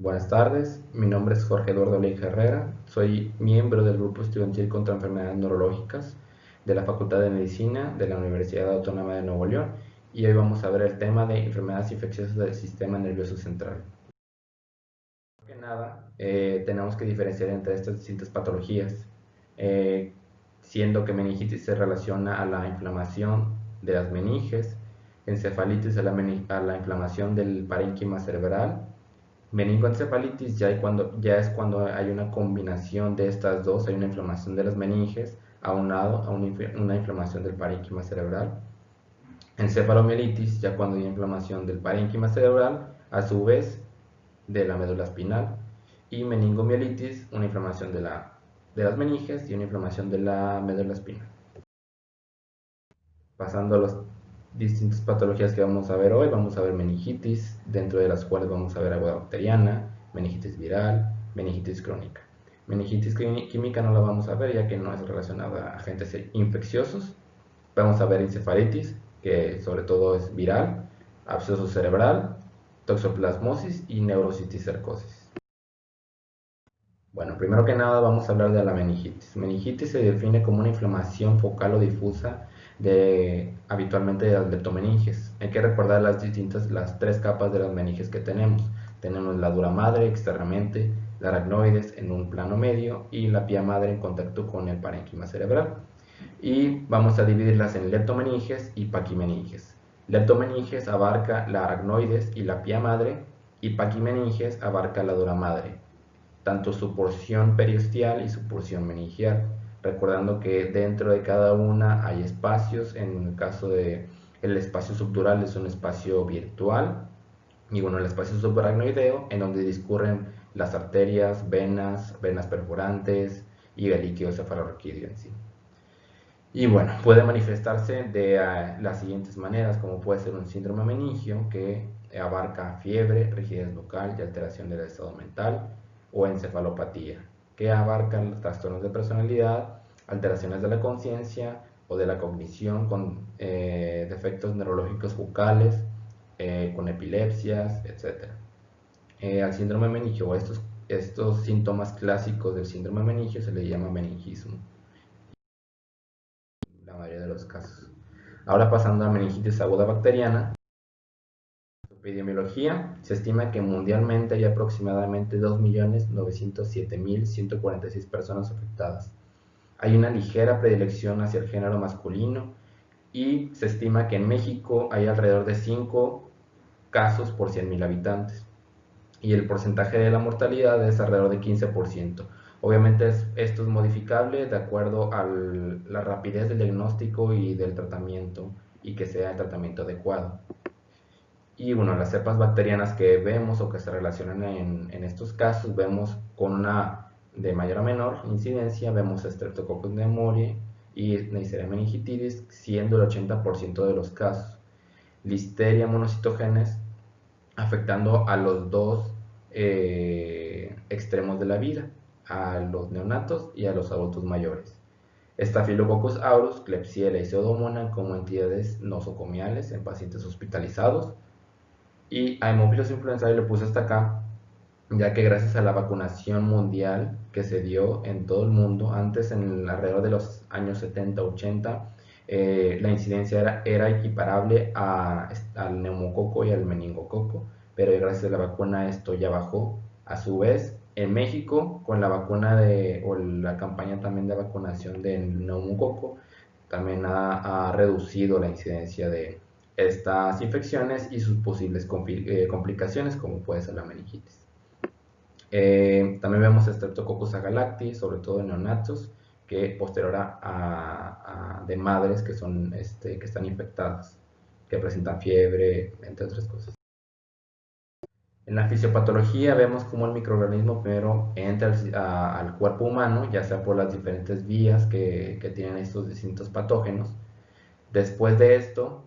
Buenas tardes, mi nombre es Jorge Eduardo Ley Herrera, soy miembro del Grupo Estudiantil contra Enfermedades Neurológicas de la Facultad de Medicina de la Universidad Autónoma de Nuevo León y hoy vamos a ver el tema de enfermedades infecciosas del sistema nervioso central. Primero que nada, tenemos que diferenciar entre estas distintas patologías, eh, siendo que meningitis se relaciona a la inflamación de las meninges, encefalitis a la inflamación del parénquima cerebral. Meningoencefalitis ya es cuando hay una combinación de estas dos, hay una inflamación de las meninges aunado a una inflamación del parénquima cerebral. Encefalomielitis ya cuando hay inflamación del parénquima cerebral, a su vez de la médula espinal. Y meningomielitis, una inflamación de las meninges y una inflamación de la médula espinal. Pasando a las distintas patologías que vamos a ver hoy, vamos a ver meningitis, dentro de las cuales vamos a ver agua bacteriana, meningitis viral, meningitis crónica. Meningitis química no la vamos a ver ya que no es relacionada a agentes infecciosos. Vamos a ver encefalitis, que sobre todo es viral, absceso cerebral, toxoplasmosis y neurociticercosis. Bueno, primero que nada vamos a hablar de la meningitis. Meningitis se define como una inflamación focal o difusa habitualmente de las leptomeninges. Hay que recordar las tres capas de las meninges que tenemos. Tenemos la dura madre externamente, la aracnoides en un plano medio y la pía madre en contacto con el parénquima cerebral. Y vamos a dividirlas en leptomeninges y paquimeninges. Leptomeninges abarca la aracnoides y la pía madre y paquimeninges abarca la dura madre, tanto su porción periosteal y su porción meningial, recordando que dentro de cada una hay espacios. En el caso de el espacio subdural es un espacio virtual y bueno, el espacio subaracnoideo en donde discurren las arterias, venas perforantes y el líquido cefalorraquídeo en sí. Y bueno, puede manifestarse de las siguientes maneras, como puede ser un síndrome meningio que abarca fiebre, rigidez local y alteración del estado mental, o encefalopatía, que abarca los trastornos de personalidad, alteraciones de la conciencia o de la cognición con defectos neurológicos focales, con epilepsias, etc. Al síndrome meningio o estos síntomas clásicos del síndrome meningio se le llama meningismo la mayoría de los casos. Ahora pasando a meningitis aguda bacteriana. En epidemiología, se estima que mundialmente hay aproximadamente 2.907.146 personas afectadas. Hay una ligera predilección hacia el género masculino y se estima que en México hay alrededor de 5 casos por 100.000 habitantes. Y el porcentaje de la mortalidad es alrededor de 15%. Obviamente esto es modificable de acuerdo a la rapidez del diagnóstico y del tratamiento y que sea el tratamiento adecuado. Y bueno, las cepas bacterianas que vemos o que se relacionan en estos casos, vemos con una de mayor a menor incidencia, vemos Streptococcus pneumoniae y Neisseria meningitidis, siendo el 80% de los casos. Listeria monocytogenes, afectando a los dos extremos de la vida, a los neonatos y a los adultos mayores. Staphylococcus aureus, Klebsiella y Pseudomonas como entidades nosocomiales en pacientes hospitalizados. Y a Haemophilus influenzae lo puse hasta acá, ya que gracias a la vacunación mundial que se dio en todo el mundo, antes en alrededor de los años 70-80, la incidencia era equiparable al neumococo y al meningococo, pero gracias a la vacuna esto ya bajó. A su vez, en México, con la vacuna o la campaña también de vacunación del neumococo, también ha reducido la incidencia de estas infecciones y sus posibles complicaciones, como puede ser la meningitis. También vemos Streptococcus agalacti, sobre todo en neonatos, que posterior de madres que están infectadas, que presentan fiebre, entre otras cosas. En la fisiopatología vemos cómo el microorganismo primero entra al cuerpo humano, ya sea por las diferentes vías que tienen estos distintos patógenos. Después de esto,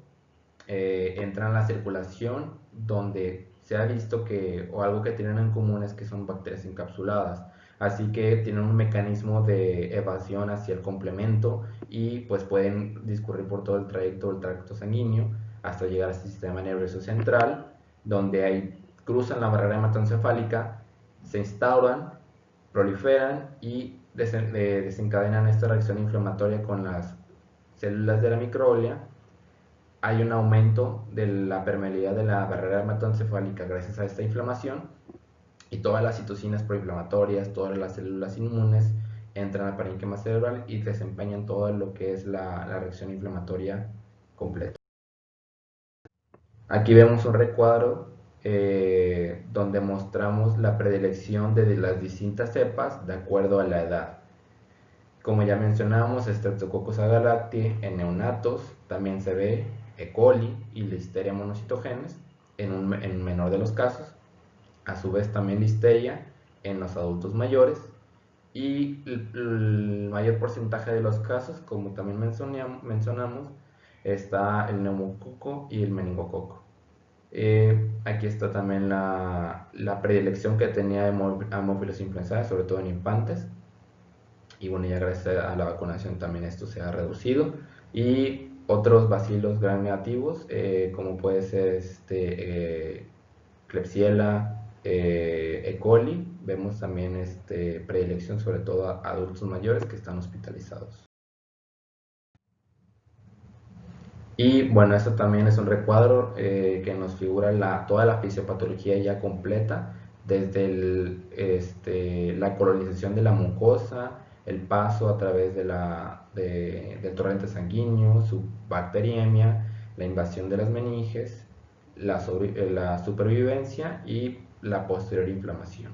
entra en la circulación, donde se ha visto o algo que tienen en común es que son bacterias encapsuladas, así que tienen un mecanismo de evasión hacia el complemento y pues pueden discurrir por todo el trayecto del tracto sanguíneo hasta llegar al sistema nervioso central, donde cruzan la barrera hematoencefálica se instauran, proliferan y desencadenan esta reacción inflamatoria con las células de la microglia. Hay un aumento de la permeabilidad de la barrera hematoencefálica gracias a esta inflamación, y todas las citocinas proinflamatorias, todas las células inmunes entran al parénquima cerebral y desempeñan todo lo que es la reacción inflamatoria completa. Aquí vemos un recuadro donde mostramos la predilección de las distintas cepas de acuerdo a la edad. Como ya mencionamos, Streptococcus agalactiae en neonatos, también se ve E. coli y Listeria monocytogenes en menor de los casos. A su vez también Listeria en los adultos mayores, y el mayor porcentaje de los casos, como también mencionamos, está el neumococo y el meningococo. Aquí está también la predilección que tenía Haemophilus influenzae, sobre todo en infantes, y bueno, ya gracias a la vacunación también esto se ha reducido. Y otros bacilos gram negativos, como puede ser Klebsiella, E. coli, vemos también predilección sobre todo a adultos mayores que están hospitalizados. Y bueno, esto también es un recuadro que nos figura toda la fisiopatología ya completa, desde la colonización de la mucosa, el paso a través del torrente sanguíneo, su bacteriemia, la invasión de las meninges, la supervivencia y la posterior inflamación.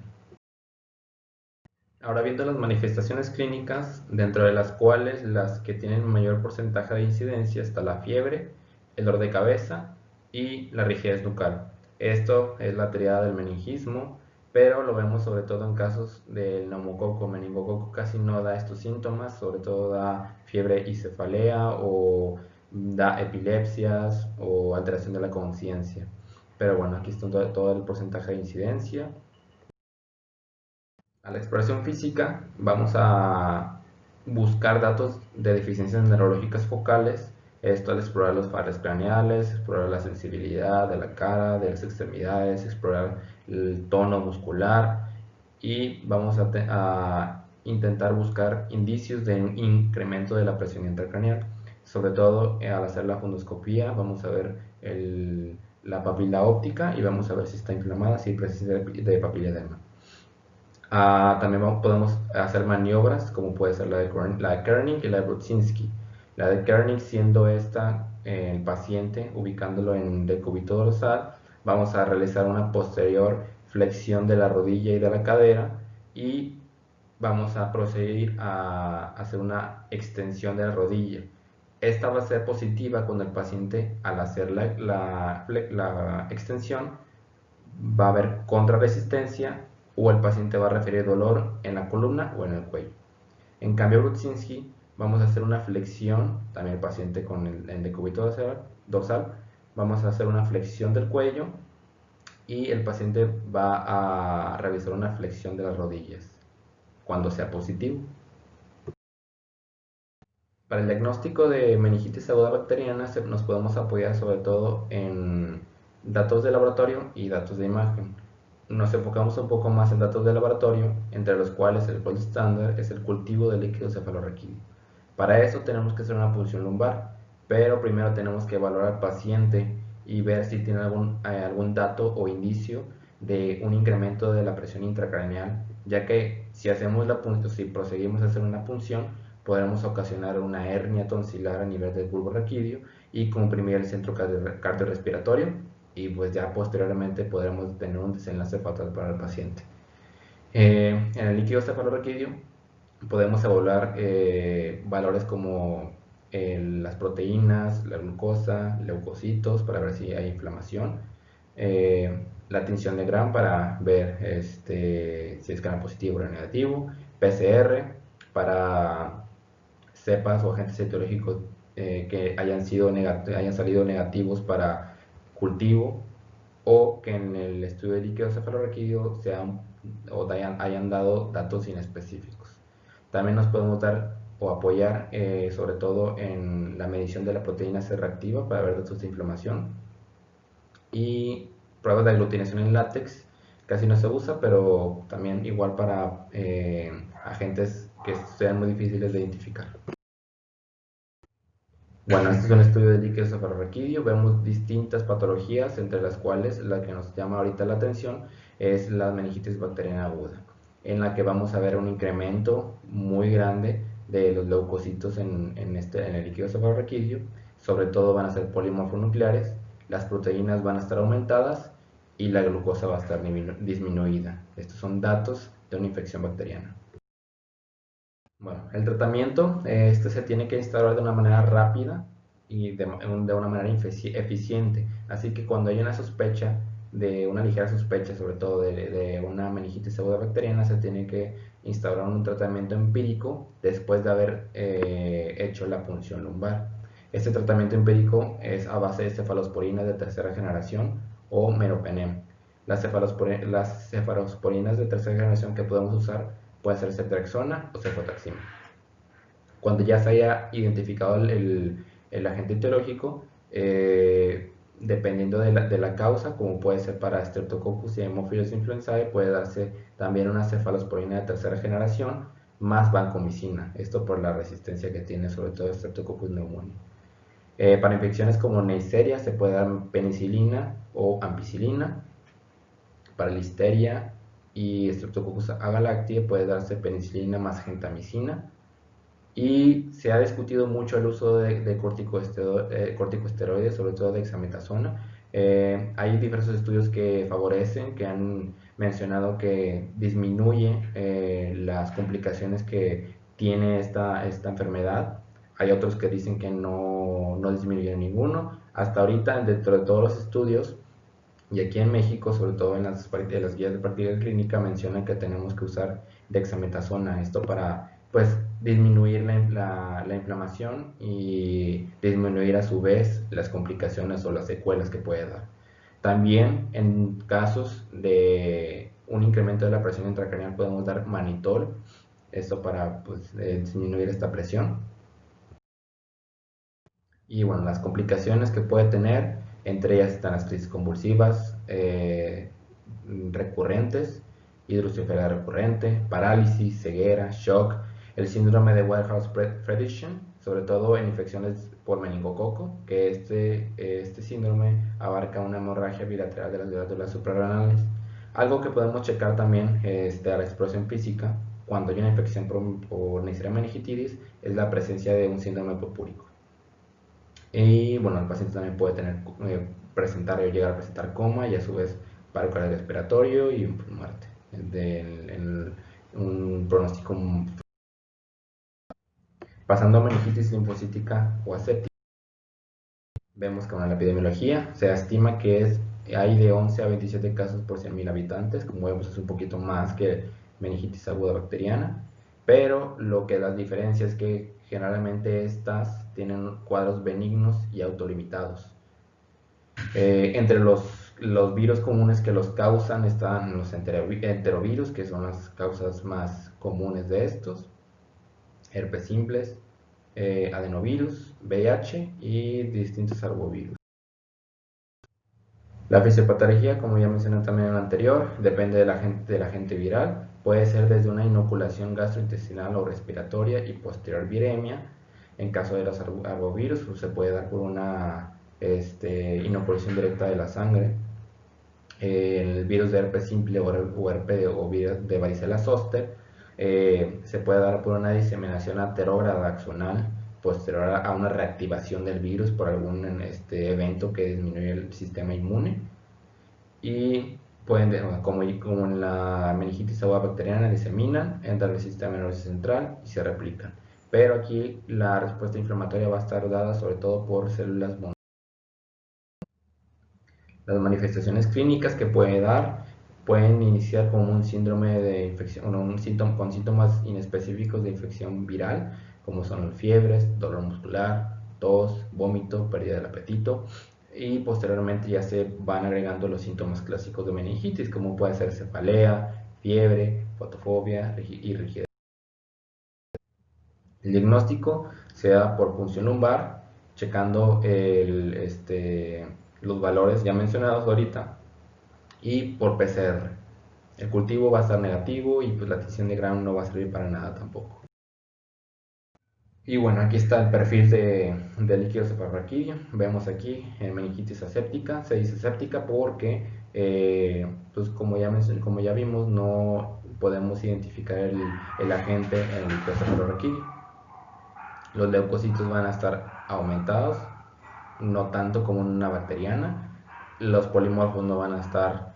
Ahora, viendo las manifestaciones clínicas, dentro de las cuales las que tienen mayor porcentaje de incidencia está la fiebre, el dolor de cabeza y la rigidez nucal. Esto es la triada del meningismo, pero lo vemos sobre todo en casos del neumococo. Meningococo casi no da estos síntomas, sobre todo da fiebre y cefalea, o da epilepsias o alteración de la conciencia. Pero bueno, aquí está todo el porcentaje de incidencia. A la exploración física vamos a buscar datos de deficiencias neurológicas focales, esto al explorar los faros craneales, explorar la sensibilidad de la cara, de las extremidades, explorar el tono muscular, y vamos a intentar buscar indicios de un incremento de la presión intracraneal. Sobre todo al hacer la fundoscopía vamos a ver la papila óptica y vamos a ver si está inflamada, si hay presencia de papiledema. También podemos hacer maniobras como puede ser la de Kernig y la de Brudzinski. La de Kernig siendo esta el paciente, ubicándolo en decúbito dorsal, vamos a realizar una posterior flexión de la rodilla y de la cadera, y vamos a proceder a hacer una extensión de la rodilla. Esta va a ser positiva cuando el paciente, al hacer la extensión, va a haber contrarresistencia, o el paciente va a referir dolor en la columna o en el cuello. En cambio, Brudzinski, vamos a hacer una flexión, también el paciente con el decúbito dorsal, vamos a hacer una flexión del cuello, y el paciente va a realizar una flexión de las rodillas cuando sea positivo. Para el diagnóstico de meningitis aguda bacteriana nos podemos apoyar sobre todo en datos de laboratorio y datos de imagen. Nos enfocamos un poco más en datos de laboratorio, entre los cuales el gold standard es el cultivo de líquido cefalorraquídeo. Para eso tenemos que hacer una punción lumbar, pero primero tenemos que evaluar al paciente y ver si tiene algún dato o indicio de un incremento de la presión intracraneal, ya que si proseguimos a hacer una punción, podremos ocasionar una hernia tonsilar a nivel del bulbo raquídeo y comprimir el centro cardiorrespiratorio, y pues ya posteriormente podremos tener un desenlace fatal para el paciente. En el líquido cefalorraquídeo podemos evaluar valores como las proteínas, la glucosa, leucocitos para ver si hay inflamación, la tinción de Gram para ver si es gram positivo o negativo, PCR para cepas o agentes etiológicos que hayan salido negativos para cultivo, o que en el estudio de líquido cefalorraquídeo hayan dado datos inespecíficos. También nos podemos dar o apoyar sobre todo en la medición de la proteína C reactiva para ver datos de inflamación, y pruebas de aglutinación en látex, casi no se usa, pero también igual para agentes que sean muy difíciles de identificar. Bueno, este es un estudio de líquido cefalorraquídeo. Vemos distintas patologías, entre las cuales la que nos llama ahorita la atención es la meningitis bacteriana aguda, en la que vamos a ver un incremento muy grande de los leucocitos en el líquido cefalorraquídeo. Sobre todo van a ser polimorfonucleares, las proteínas van a estar aumentadas y la glucosa va a estar disminuida. Estos son datos de una infección bacteriana. Bueno, el tratamiento se tiene que instaurar de una manera rápida y de una manera eficiente. Así que cuando hay una sospecha, una ligera sospecha, sobre todo de una meningitis aguda bacteriana, se tiene que instaurar un tratamiento empírico después de haber hecho la punción lumbar. Este tratamiento empírico es a base de cefalosporinas de tercera generación o meropenem. Las cefalosporinas de tercera generación que podemos usar puede ser ceftriaxona o cefotaxima. Cuando ya se haya identificado el agente etiológico, dependiendo de la causa, como puede ser para Streptococcus y Haemophilus influenzae, puede darse también una cefalosporina de tercera generación más vancomicina, esto por la resistencia que tiene sobre todo Streptococcus pneumoniae. Para infecciones como Neisseria se puede dar penicilina o ampicilina. Para listeria y Streptococcus agalactiae puede darse penicilina más gentamicina. Y se ha discutido mucho el uso de corticosteroides, sobre todo de dexametasona. Hay diversos estudios que favorecen, que han mencionado que disminuye las complicaciones que tiene esta enfermedad. Hay otros que dicen que no disminuye ninguno. Hasta ahorita, dentro de todos los estudios, y aquí en México, sobre todo en las guías de práctica clínica, mencionan que tenemos que usar dexametasona, esto para pues disminuir la inflamación y disminuir a su vez las complicaciones o las secuelas que puede dar. También en casos de un incremento de la presión intracraneal podemos dar manitol, esto para pues, disminuir esta presión. Y bueno, las complicaciones que puede tener, entre ellas están las crisis convulsivas recurrentes, hidrocefalia recurrente, parálisis, ceguera, shock, el síndrome de Whitehouse-Frederickson, sobre todo en infecciones por meningococo, que este síndrome abarca una hemorragia bilateral de las glándulas suprarrenales. Algo que podemos checar también a la exploración física cuando hay una infección por Neisseria meningitidis es la presencia de un síndrome purpúrico. Y bueno, el paciente también puede presentar o llegar a presentar coma y a su vez paro cardiorrespiratorio y muerte. Un pronóstico. Pasando a meningitis linfocítica o aséptica, vemos que en la epidemiología se estima que hay de 11 a 27 casos por 100.000 habitantes. Como vemos, es un poquito más que meningitis aguda bacteriana, pero lo que las diferencia es que generalmente estas tienen cuadros benignos y autolimitados. Entre los virus comunes que los causan están los enterovirus, que son las causas más comunes de estos, herpes simples, adenovirus, VIH y distintos arbovirus. La fisiopatología, como ya mencioné también en el anterior, depende del agente viral. Puede ser desde una inoculación gastrointestinal o respiratoria y posterior viremia. En caso de los arbovirus, pues, se puede dar por una inoculación directa de la sangre. El virus de herpes simple o herpes o virus de varicela zoster se puede dar por una diseminación anterógrada axonal posterior a una reactivación del virus por algún evento que disminuye el sistema inmune. Y pueden, como en la meningitis aguda bacteriana, diseminan, entran al sistema nervioso central y se replican. Pero aquí la respuesta inflamatoria va a estar dada sobre todo por células monoclonales. Las manifestaciones clínicas que puede dar pueden iniciar como un síndrome de infección, con síntomas inespecíficos de infección viral, como son fiebres, dolor muscular, tos, vómito, pérdida del apetito, y posteriormente ya se van agregando los síntomas clásicos de meningitis, como puede ser cefalea, fiebre, fotofobia y rigidez. El diagnóstico se da por punción lumbar, checando los valores ya mencionados ahorita, y por PCR. el cultivo va a estar negativo y pues la adquisición de grano no va a servir para nada tampoco. Y bueno, aquí está el perfil de líquido cefalorraquídeo. Vemos aquí en meningitis aséptica. Se dice aséptica porque, pues como ya vimos, no podemos identificar el agente en el líquido cefalorraquídeo. Los leucocitos van a estar aumentados, no tanto como en una bacteriana. Los polimorfos no van a estar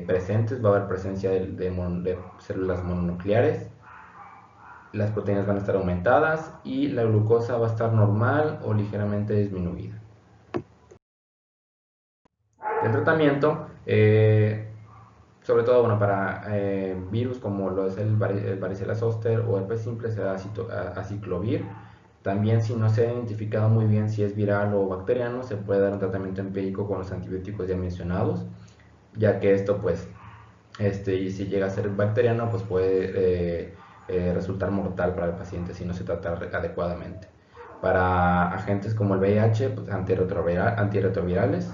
presentes, va a haber presencia de células mononucleares. Las proteínas van a estar aumentadas y la glucosa va a estar normal o ligeramente disminuida. El tratamiento, sobre todo bueno, para virus como lo es el varicela zoster o herpes simple, se da aciclovir. También, si no se ha identificado muy bien si es viral o bacteriano, se puede dar un tratamiento empírico con los antibióticos ya mencionados, ya que esto pues y si llega a ser bacteriano, pues puede resultar mortal para el paciente si no se trata adecuadamente. Para agentes como el VIH, pues antirretrovirales,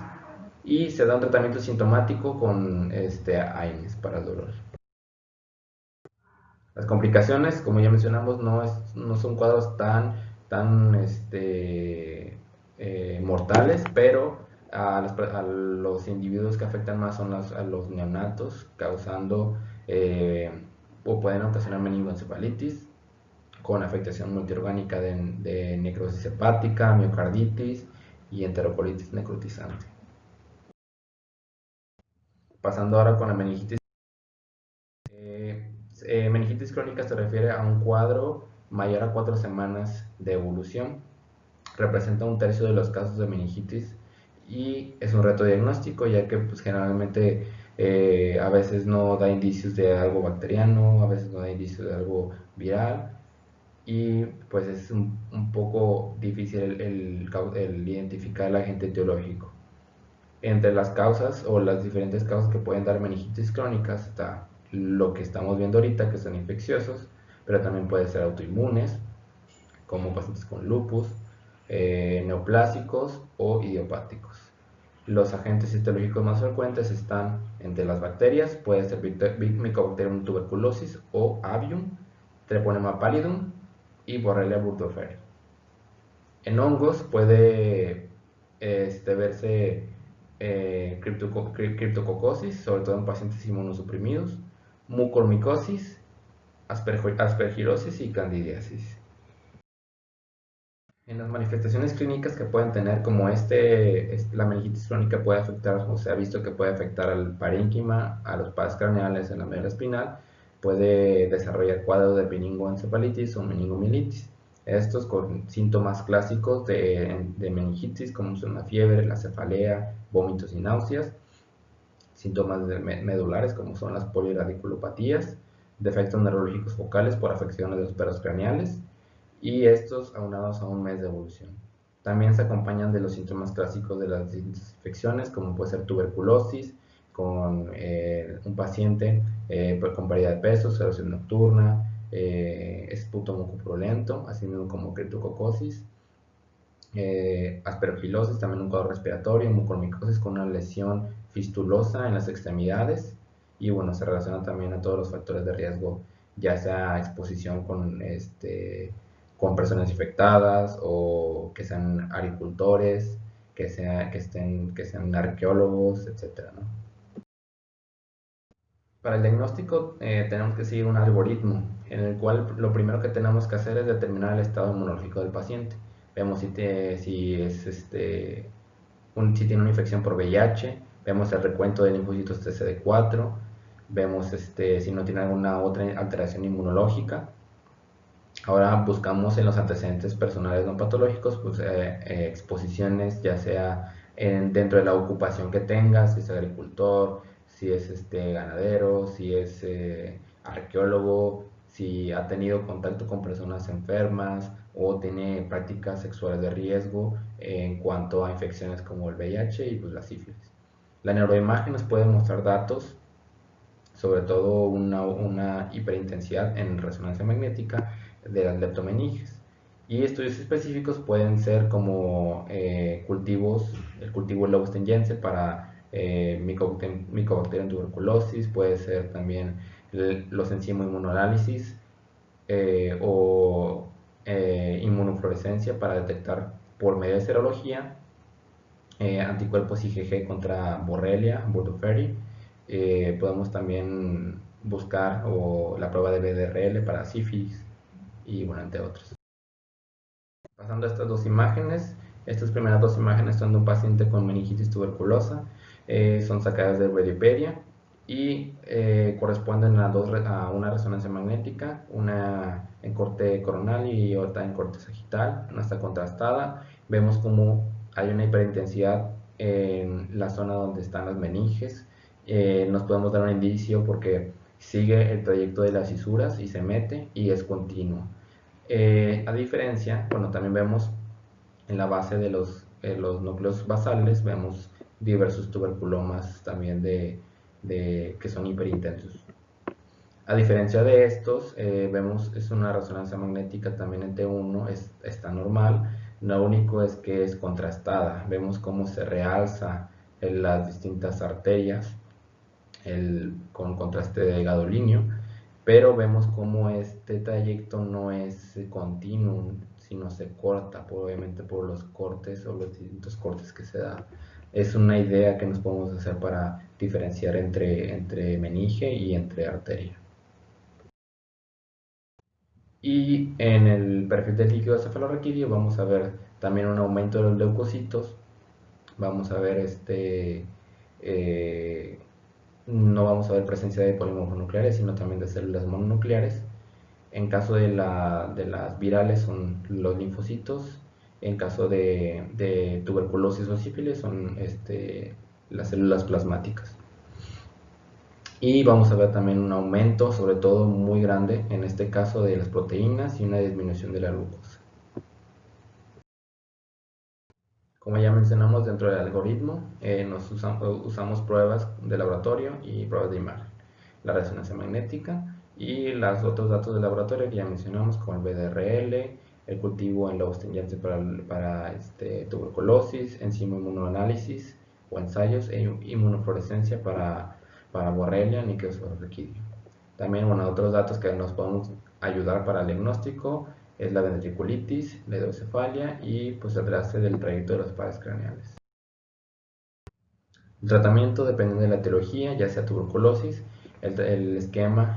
y se da un tratamiento sintomático con AINES para el dolor. Las complicaciones, como ya mencionamos, no son cuadros tan mortales, pero a los individuos que afectan más son a los neonatos, causando o pueden ocasionar meningoencefalitis con afectación multiorgánica de necrosis hepática, miocarditis y enterocolitis necrotizante. Pasando ahora con la meningitis. Meningitis crónica se refiere a un cuadro mayor a 4 semanas de evolución. Representa un tercio de los casos de meningitis y es un reto diagnóstico, ya que pues, generalmente a veces no da indicios de algo bacteriano, a veces no da indicios de algo viral, y pues es un poco difícil el identificar el agente etiológico. Entre las causas o las diferentes causas que pueden dar meningitis crónicas está lo que estamos viendo ahorita, que son infecciosos, pero también pueden ser autoinmunes, como pacientes con lupus, neoplásicos o idiopáticos. Los agentes histológicos más frecuentes están entre las bacterias, puede ser Mycobacterium tuberculosis o Avium, Treponema pallidum y Borrelia burgdorferi. En hongos puede verse criptococosis, sobre todo en pacientes inmunosuprimidos, mucormicosis, aspergilosis y candidiasis. En las manifestaciones clínicas que pueden tener, como la meningitis crónica puede afectar, o se ha visto que puede afectar al parénquima, a los pares craneales, en la médula espinal, puede desarrollar cuadros de meningoencefalitis o meningomielitis. Estos con síntomas clásicos de meningitis, como son la fiebre, la cefalea, vómitos y náuseas, síntomas medulares, como son las poliradiculopatías, defectos neurológicos focales por afecciones de los peros craneales, y estos aunados a un mes de evolución. También se acompañan de los síntomas clásicos de las infecciones, como puede ser tuberculosis, con un paciente con pérdida de peso, serosis nocturna, esputo mucopurulento, así mismo como criptococosis, aspergilosis, también un cuadro respiratorio, mucormicosis con una lesión fistulosa en las extremidades, y bueno, se relaciona también a todos los factores de riesgo, ya sea exposición con personas infectadas o que sean agricultores, que sean arqueólogos, etcétera, ¿no? Para el diagnóstico tenemos que seguir un algoritmo en el cual lo primero que tenemos que hacer es determinar el estado inmunológico del paciente. Vemos si tiene una infección por VIH, vemos el recuento de linfocitos TCD4, vemos si no tiene alguna otra alteración inmunológica. Ahora buscamos en los antecedentes personales no patológicos, pues, exposiciones, ya sea dentro de la ocupación que tenga, si es agricultor, si es ganadero, si es arqueólogo, si ha tenido contacto con personas enfermas o tiene prácticas sexuales de riesgo en cuanto a infecciones como el VIH y pues, la sífilis. La neuroimagen nos puede mostrar datos, sobre todo una hiperintensidad en resonancia magnética de las leptomeninges. Y estudios específicos pueden ser como el cultivo Lowstein-Jensen para Mycobacterium tuberculosis, puede ser también los enzimo-inmunoanálisis o inmunofluorescencia para detectar por medio de serología anticuerpos IgG contra Borrelia burgdorferi. Podemos también buscar la prueba de BDRL para sífilis y bueno, entre otros. Pasando a estas dos imágenes, estas primeras dos imágenes son de un paciente con meningitis tuberculosa, son sacadas de Wikipedia y corresponden a una resonancia magnética, una en corte coronal y otra en corte sagital, no está contrastada. Vemos como hay una hiperintensidad en la zona donde están las meninges. Nos podemos dar un indicio porque sigue el trayecto de las fisuras y se mete y es continuo. A diferencia, bueno, también vemos en la base de los núcleos basales, vemos diversos tuberculomas también que son hiperintensos. A diferencia de estos, vemos es una resonancia magnética también en T1, está normal, lo único es que es contrastada, vemos cómo se realza en las distintas arterias con contraste de gadolinio, pero vemos cómo este trayecto no es continuo, sino se corta, obviamente por los cortes o los distintos cortes que se da. Es una idea que nos podemos hacer para diferenciar entre meninge y entre arteria. Y en el perfil del líquido cefalorraquídeo vamos a ver también un aumento de los leucocitos, vamos a ver no vamos a ver presencia de polimorfos nucleares, sino también de células mononucleares. En caso de las virales son los linfocitos, en caso de tuberculosis o sífilis son las células plasmáticas. Y vamos a ver también un aumento, sobre todo muy grande, en este caso de las proteínas y una disminución de la glucosa. Como ya mencionamos dentro del algoritmo, usamos pruebas de laboratorio y pruebas de imagen, la resonancia magnética y los otros datos de laboratorio que ya mencionamos, como el BDRL, el cultivo en lobos tangentes para tuberculosis, enzima inmunoanálisis o ensayos e inmunofluorescencia para Borrelia, níquel cefalorraquídeo. También, bueno, otros datos que nos podemos ayudar para el diagnóstico es la ventriculitis, la hidrocefalia y pues el traste del trayecto de los pares craneales. El tratamiento depende de la etiología, ya sea tuberculosis, el esquema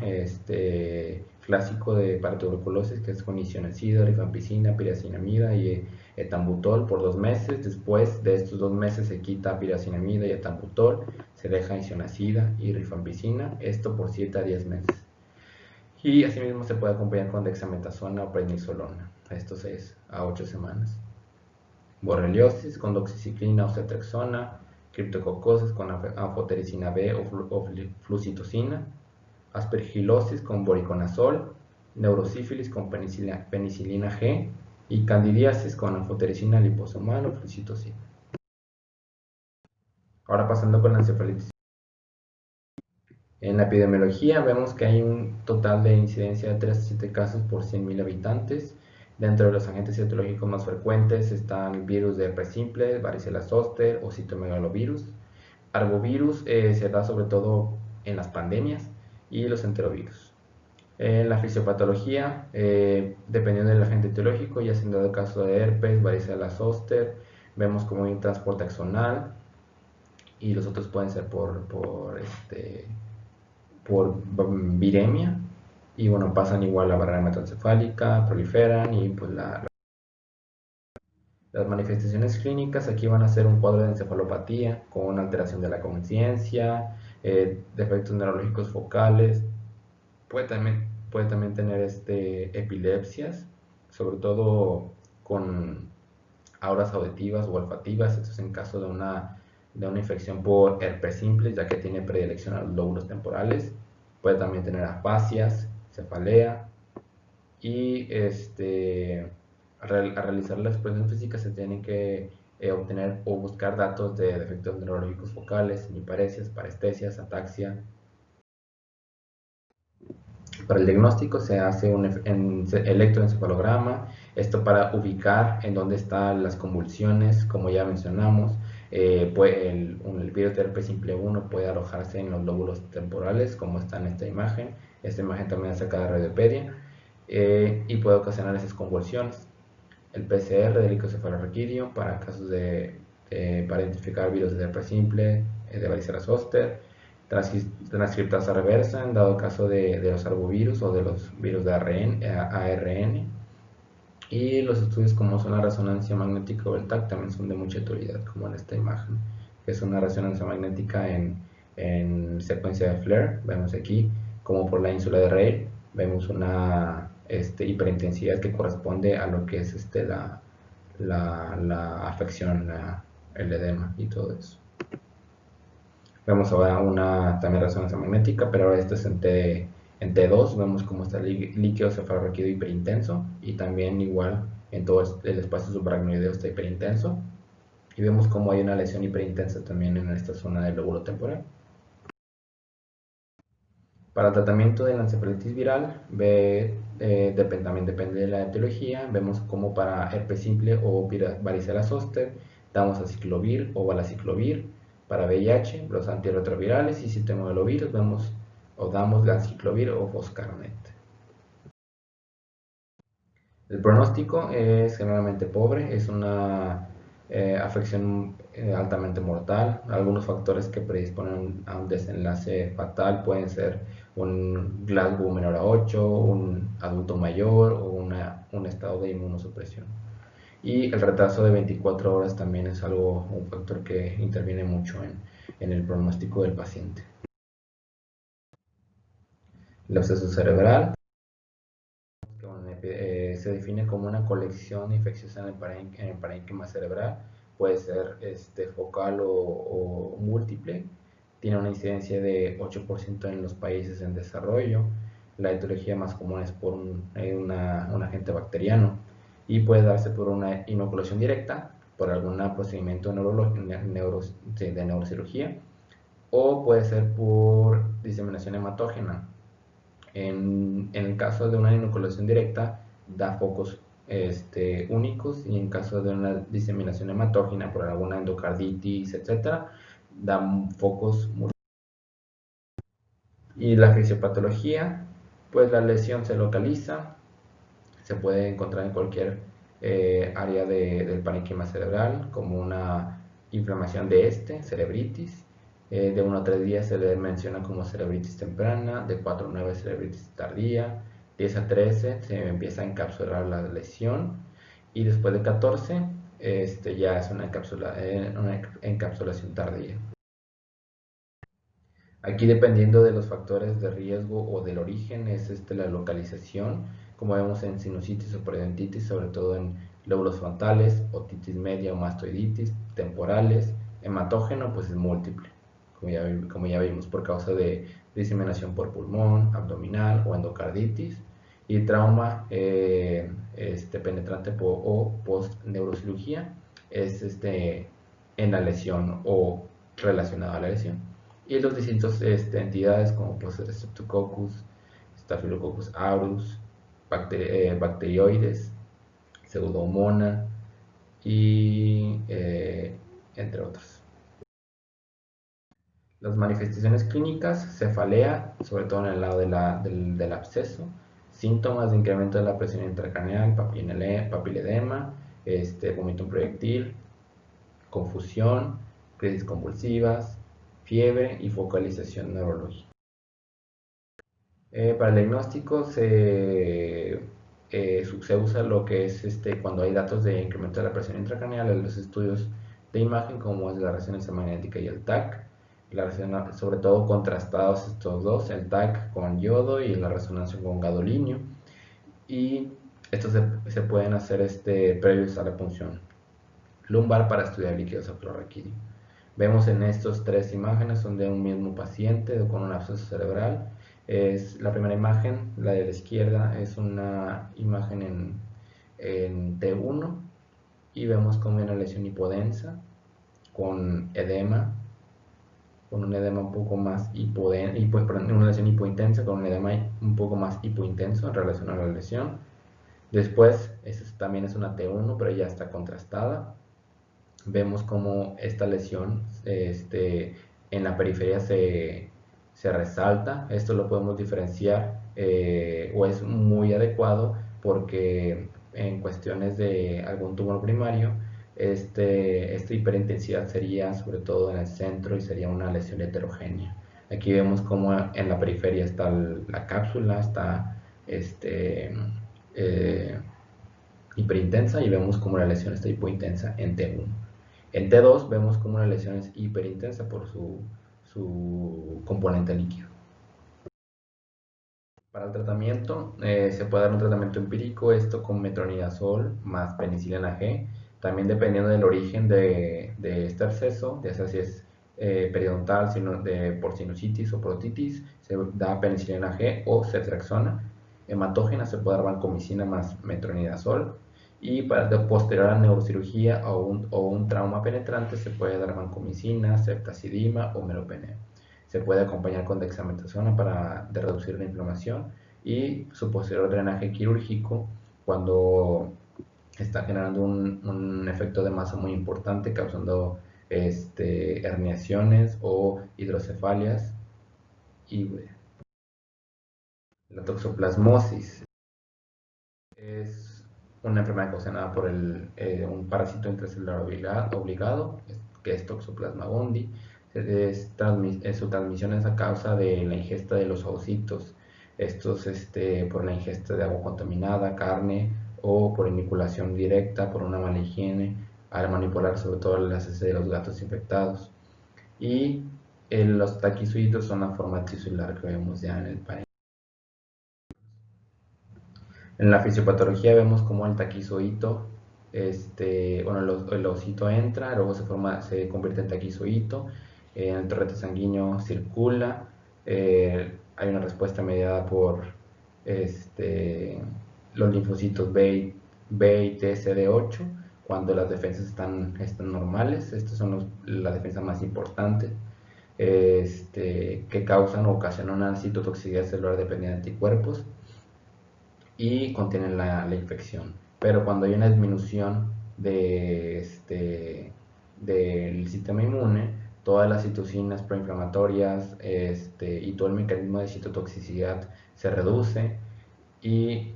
clásico para tuberculosis, que es con isoniazida, rifampicina, piracinamida y etambutol por 2 meses. Después de estos 2 meses se quita piracinamida y etambutol, se deja isoniazida y rifampicina, esto por 7 a 10 meses. Y asimismo se puede acompañar con dexametasona o prednisolona, esto 6 a 8 semanas. Borreliosis con doxiciclina o cetrexona, criptococosis con anfotericina B o flucitocina, aspergilosis con voriconazol, neurosífilis con penicilina G y candidiasis con anfotericina liposomal o flucitocina. Ahora pasando con la encefalitis. En la epidemiología vemos que hay un total de incidencia de 3 a 7 casos por 100.000 habitantes. Dentro de los agentes etiológicos más frecuentes están el virus de herpes simple, varicela zoster o citomegalovirus. Arbovirus se da sobre todo en las pandemias y los enterovirus. En la fisiopatología, dependiendo del agente etiológico, ya se han dado casos de herpes, varicela zoster, vemos como hay un transporte axonal y los otros pueden ser por viremia y bueno, pasan igual la barrera hematoencefálica, proliferan y pues las manifestaciones clínicas aquí van a ser un cuadro de encefalopatía con alteración de la conciencia, defectos neurológicos focales, puede también tener epilepsias, sobre todo con auras auditivas o olfativas, esto es en caso de una infección por herpes simple, ya que tiene predilección a los lóbulos temporales. Puede también tener afasias, cefalea y al realizar la exploración física se tienen que obtener o buscar datos de defectos neurológicos focales, hemiparesias, parestesias, ataxia. Para el diagnóstico se hace un electroencefalograma, esto para ubicar en dónde están las convulsiones, como ya mencionamos, el virus de herpes simple 1 puede alojarse en los lóbulos temporales, como está en esta imagen. Esta imagen también es sacada de Radiopedia, y puede ocasionar esas convulsiones. El PCR del icosefalorraquídeo para casos para identificar virus de herpes simple, de varicela zoster, transcriptasa reversa en dado caso de los arbovirus o de los virus de ARN. Y los estudios como son la resonancia magnética o el TAC también son de mucha utilidad, como en esta imagen, que es una resonancia magnética en secuencia de FLAIR. Vemos aquí como por la ínsula de Rayleigh vemos una hiperintensidad que corresponde a lo que es la afección, el edema y todo eso. Vemos ahora una también resonancia magnética, pero ahora esto es en T2, vemos cómo está el líquido cefalorraquídeo hiperintenso, y también igual en todo el espacio subaracnoideo está hiperintenso, y vemos cómo hay una lesión hiperintensa también en esta zona del lóbulo temporal. Para el tratamiento de la encefalitis viral, también depende de la etiología. Vemos como para herpes simple o varicela zoster damos aciclovir o valaciclovir. Para VIH, los antirretrovirales y citomegalovir damos aciclovir o foscarnet. El pronóstico es generalmente pobre, es una afección altamente mortal. Algunos factores que predisponen a un desenlace fatal pueden ser un Glasgow menor a 8, un adulto mayor o un estado de inmunosupresión. Y el retraso de 24 horas también es un factor que interviene mucho en el pronóstico del paciente. El absceso cerebral se define como una colección infecciosa en el parénquima cerebral. Puede ser focal o múltiple. Tiene una incidencia de 8% en los países en desarrollo. La etiología más común es por un agente bacteriano, y puede darse por una inoculación directa, por algún procedimiento de neurocirugía, o puede ser por diseminación hematógena. En el caso de una inoculación directa, da focos únicos, y en caso de una diseminación hematógena por alguna endocarditis, etc., da focos múltiples. Y la fisiopatología, pues la lesión se localiza, se puede encontrar en cualquier área del parénquima cerebral, como una inflamación de cerebritis. De 1 a 3 días se le menciona como cerebritis temprana, de 4 a 9 cerebritis tardía, 10 a 13 se empieza a encapsular la lesión, y después de 14 ya es una encapsulación tardía. Aquí, dependiendo de los factores de riesgo o del origen, es la localización, como vemos en sinusitis o periodontitis, sobre todo en lóbulos frontales, otitis media o mastoiditis, temporales. Hematógeno pues es múltiple, como ya vimos, por causa de diseminación por pulmón, abdominal o endocarditis. Y trauma penetrante o post neurocirugía es en la lesión o relacionado a la lesión. Y los distintos entidades como puede ser Streptococcus, Staphylococcus aureus, bacterioides, Pseudomonas y entre otros. Las manifestaciones clínicas: cefalea, sobre todo en el lado del absceso, síntomas de incremento de la presión intracraneal, papiledema, vómito proyectil, confusión, crisis convulsivas, fiebre y focalización neurológica. Para el diagnóstico se usa lo que es cuando hay datos de incremento de la presión intracraneal, en los estudios de imagen como es la resonancia magnética y el TAC, sobre todo contrastados estos dos, el TAC con yodo y la resonancia con gadolinio, y estos se pueden hacer previos a la punción lumbar para estudiar líquido cefalorraquídeo. Vemos en estas tres imágenes son de un mismo paciente con un absceso cerebral. Es la primera imagen, la de la izquierda, es una imagen en T1, y vemos como una lesión hipodensa con edema, con un edema un poco más una lesión hipointensa con un edema un poco más hipointenso en relación a la lesión. Después, esta también es una T1, pero ya está contrastada. vemos como esta lesión en la periferia se resalta. Esto lo podemos diferenciar o es muy adecuado porque en cuestiones de algún tumor primario, esta hiperintensidad sería sobre todo en el centro y sería una lesión heterogénea. Aquí vemos como en la periferia está la cápsula, está eh, hiperintensa, y vemos como la lesión está hipointensa en T1. En T2 vemos como la lesión es hiperintensa por su componente líquido. Para el tratamiento se puede dar un tratamiento empírico, esto con metronidazol más penicilina G, también dependiendo del origen de este absceso, ya sea si es periodontal, por sinusitis o por otitis, se da penicilina G o ceftriaxona. Hematógena se puede dar vancomicina más metronidazol, y para posterior a la neurocirugía o un trauma penetrante se puede dar vancomicina, ceftazidima o meropeneo. Se puede acompañar con dexametasona para reducir la inflamación, y su posterior drenaje quirúrgico cuando está generando un efecto de masa muy importante, causando herniaciones o hidrocefalias. Y la toxoplasmosis es una enfermedad causada por un parásito intracelular obligado, que es Toxoplasma gondii. Su transmisión es a causa de la ingesta de los ovocitos, estos por la ingesta de agua contaminada, carne, o por inoculación directa por una mala higiene, al manipular sobre todo las heces de los gatos infectados. Y los taquizoides son la forma tisular que vemos ya en el país. En la fisiopatología vemos como el taquizoito, el ovocito entra, luego se convierte en taquizoito, en el torrente sanguíneo circula, hay una respuesta mediada por los linfocitos B y T CD8, cuando las defensas están normales. Estas son la defensa más importante, que causan o ocasionan una citotoxicidad celular dependiente de anticuerpos y contienen la infección. Pero cuando hay una disminución del sistema inmune, todas las citocinas proinflamatorias y todo el mecanismo de citotoxicidad se reduce y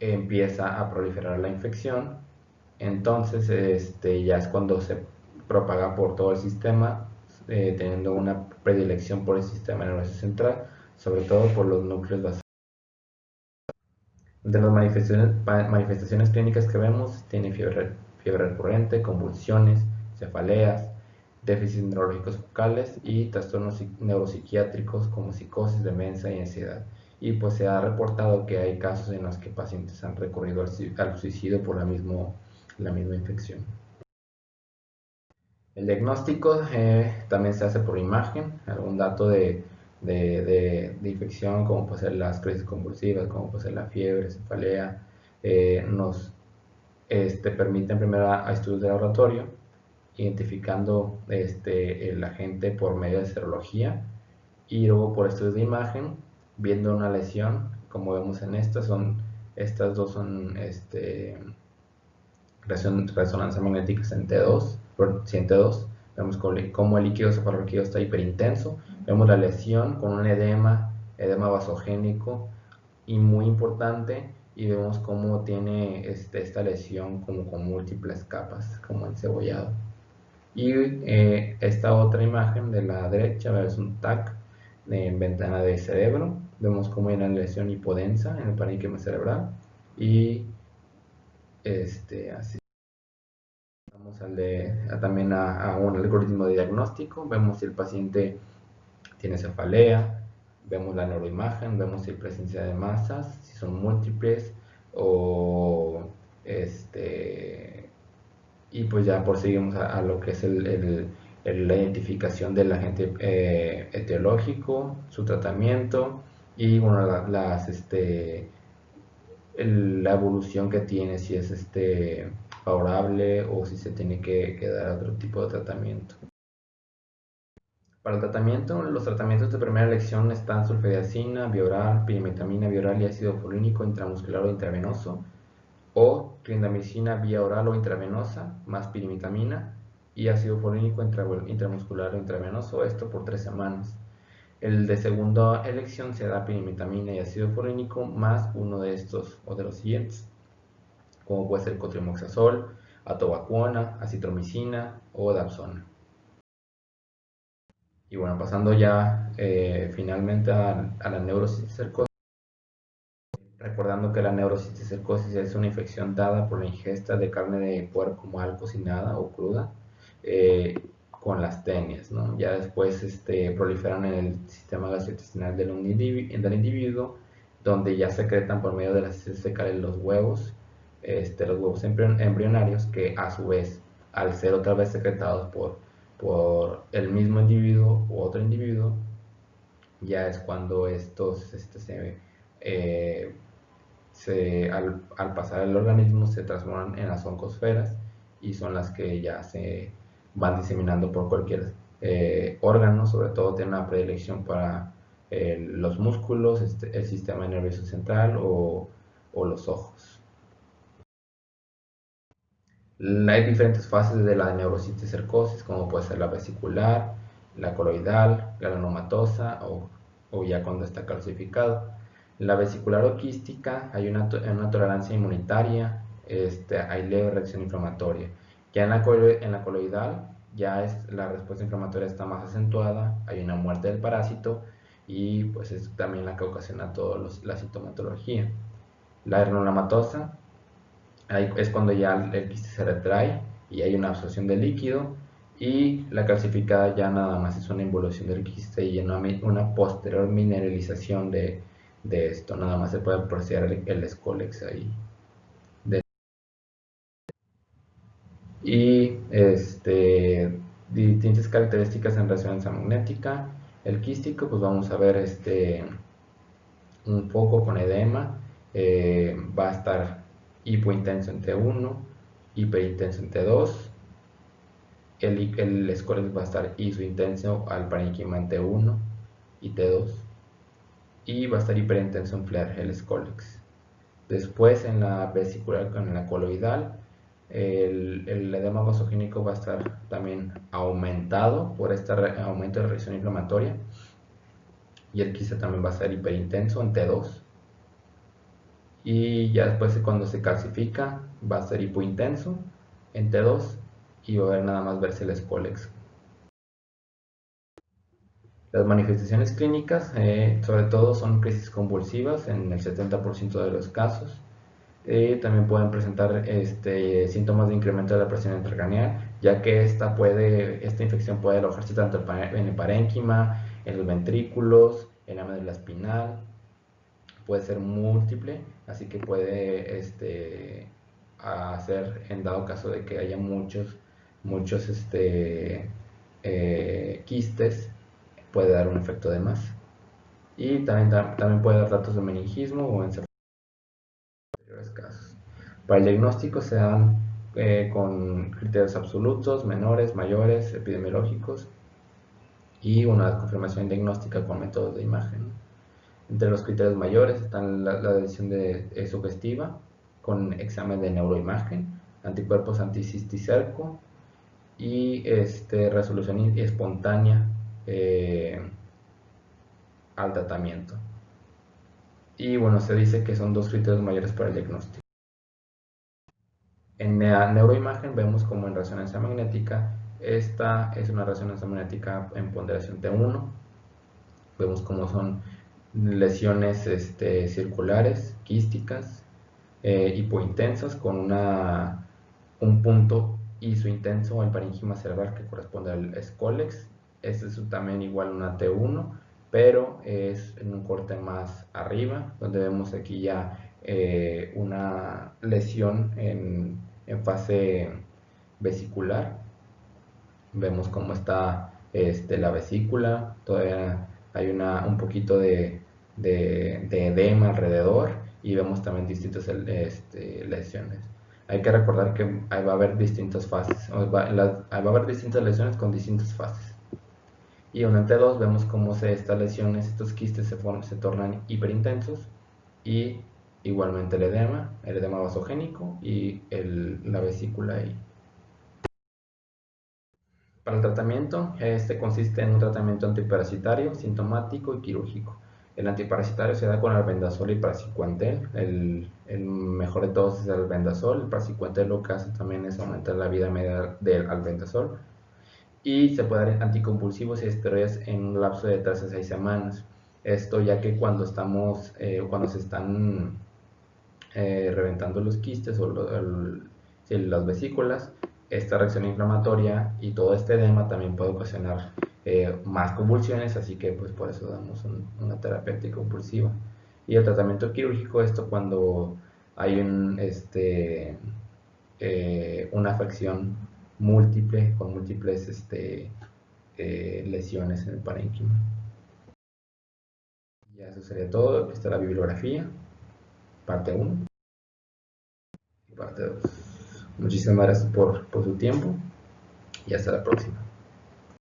empieza a proliferar la infección. Entonces ya es cuando se propaga por todo el sistema, teniendo una predilección por el sistema nervioso central, sobre todo por los núcleos basales. De las manifestaciones clínicas que vemos, tiene fiebre recurrente, convulsiones, cefaleas, déficits neurológicos focales y trastornos neuropsiquiátricos como psicosis, demencia y ansiedad. Y pues se ha reportado que hay casos en los que pacientes han recurrido al suicidio por la misma infección. El diagnóstico también se hace por imagen, algún dato de infección, como puede ser las crisis convulsivas, como puede ser la fiebre, cefalea, nos permiten primero a estudios de laboratorio, identificando el agente por medio de serología, y luego por estudios de imagen, viendo una lesión, como vemos en estas dos son resonancia magnética en T2, vemos como el líquido cefalorraquídeo está hiperintenso, vemos la lesión con un edema vasogénico y muy importante, y vemos cómo tiene esta lesión como con múltiples capas, como encebollado. Y esta otra imagen de la derecha es un TAC en ventana de cerebro, vemos cómo hay una lesión hipodensa en el parénquima cerebral, y así. Vamos también a un algoritmo de diagnóstico, vemos si el paciente tiene cefalea, vemos la neuroimagen, vemos si hay presencia de masas, si son múltiples, o y pues ya proseguimos a lo que es la identificación del agente etiológico, su tratamiento, y bueno, la evolución que tiene, si es favorable o si se tiene que dar otro tipo de tratamiento. Para el tratamiento, los tratamientos de primera elección están sulfadiazina, bioral, pirimetamina bioral y ácido folínico intramuscular o intravenoso, o clindamicina vía oral o intravenosa más pirimetamina, y ácido fluorínico intramuscular o intravenoso, esto por 3 semanas. El de segunda elección será pirimetamina y ácido fluorínico más uno de estos o de los siguientes, como puede ser cotrimoxazol, atovaquona, acitromicina o dapsona. Y bueno, pasando ya finalmente a la neurocisticercosis, recordando que la neurocisticercosis es una infección dada por la ingesta de carne de puerco mal cocinada o cruda eh, con las tenias, ¿no? Ya después proliferan en el sistema gastrointestinal del individuo, donde ya secretan por medio de las heces fecales los huevos embrionarios, que a su vez, al ser otra vez secretados por el mismo individuo u otro individuo, ya es cuando estos eh, al pasar el organismo se transforman en las oncosferas y son las que ya se van diseminando por cualquier órgano, sobre todo tiene una predilección para los músculos, el sistema nervioso central o los ojos. Hay diferentes fases de la neurocisticercosis, como puede ser la vesicular, la coloidal, la granulomatosa o ya cuando está calcificado. La vesicular o quística hay una tolerancia inmunitaria, hay leve reacción inflamatoria. Ya en la coloidal ya la respuesta inflamatoria está más acentuada, hay una muerte del parásito y pues es también la que ocasiona toda la sintomatología. La granulomatosa es cuando ya el quiste se retrae y hay una absorción de líquido, y la calcificada ya nada más es una involución del quiste y una posterior mineralización de esto, nada más se puede apreciar el escólex ahí. Y distintas características en resonancia magnética. El quístico, pues vamos a ver un foco con edema, va a estar hipointenso en T1, hiperintenso en T2, el escólex va a estar isointenso al parénquima en T1 y T2, y va a estar hiperintenso en FLAIR, el escólex. Después en la vesicular con la coloidal, el edema vasogénico va a estar también aumentado por este aumento de reacción inflamatoria, y el quiste también va a ser hiperintenso en T2, y ya después cuando se calcifica va a ser hipointenso en T2 y va a ver nada más verse el escólex. Las manifestaciones clínicas sobre todo son crisis convulsivas en el 70% de los casos. También pueden presentar síntomas de incremento de la presión intracraneal, ya que esta infección puede alojarse tanto en el parénquima, en los ventrículos, en la médula espinal, puede ser múltiple, así que puede hacer, en dado caso de que haya muchos quistes, puede dar un efecto de más. Y también puede dar datos de meningismo o encefalitis en peores casos. Para el diagnóstico se dan con criterios absolutos, menores, mayores, epidemiológicos, y una confirmación diagnóstica con métodos de imagen. Entre los criterios mayores están la decisión sugestiva con examen de neuroimagen, anticuerpos anticisticerco y resolución espontánea al tratamiento. Y bueno, se dice que son dos criterios mayores para el diagnóstico. En la neuroimagen vemos como en resonancia magnética, esta es una resonancia magnética en ponderación T1. Vemos cómo son lesiones circulares, quísticas, hipointensas, con un punto isointenso en parénquima cerebral que corresponde al escólex. Este es también igual a una T1, pero es en un corte más arriba, donde vemos aquí ya una lesión en fase vesicular. Vemos cómo está la vesícula, todavía hay un poquito de edema alrededor, y vemos también distintas lesiones. Hay que recordar que ahí va a haber distintas fases, va a haber distintas lesiones con distintas fases. Y en T2 vemos cómo estas lesiones, estos quistes se tornan hiperintensos, y igualmente el edema vasogénico y la vesícula ahí. Para el tratamiento, este consiste en un tratamiento antiparasitario, sintomático y quirúrgico. El antiparasitario se da con albendazol y praziquantel. El mejor de todos es el albendazol. El praziquantel lo que hace también es aumentar la vida media del albendazol. Y se puede dar anticonvulsivos y esteroides en un lapso de 3 a 6 semanas. Esto ya que cuando se están reventando los quistes o las vesículas, esta reacción inflamatoria y todo este edema también puede ocasionar más convulsiones, así que pues por eso damos una terapia anticonvulsiva. Y el tratamiento quirúrgico, esto cuando hay una afección múltiple, con múltiples lesiones en el parénquima. Ya eso sería todo. Esta es la bibliografía, parte 1 y parte 2. Muchísimas gracias por su tiempo y hasta la próxima.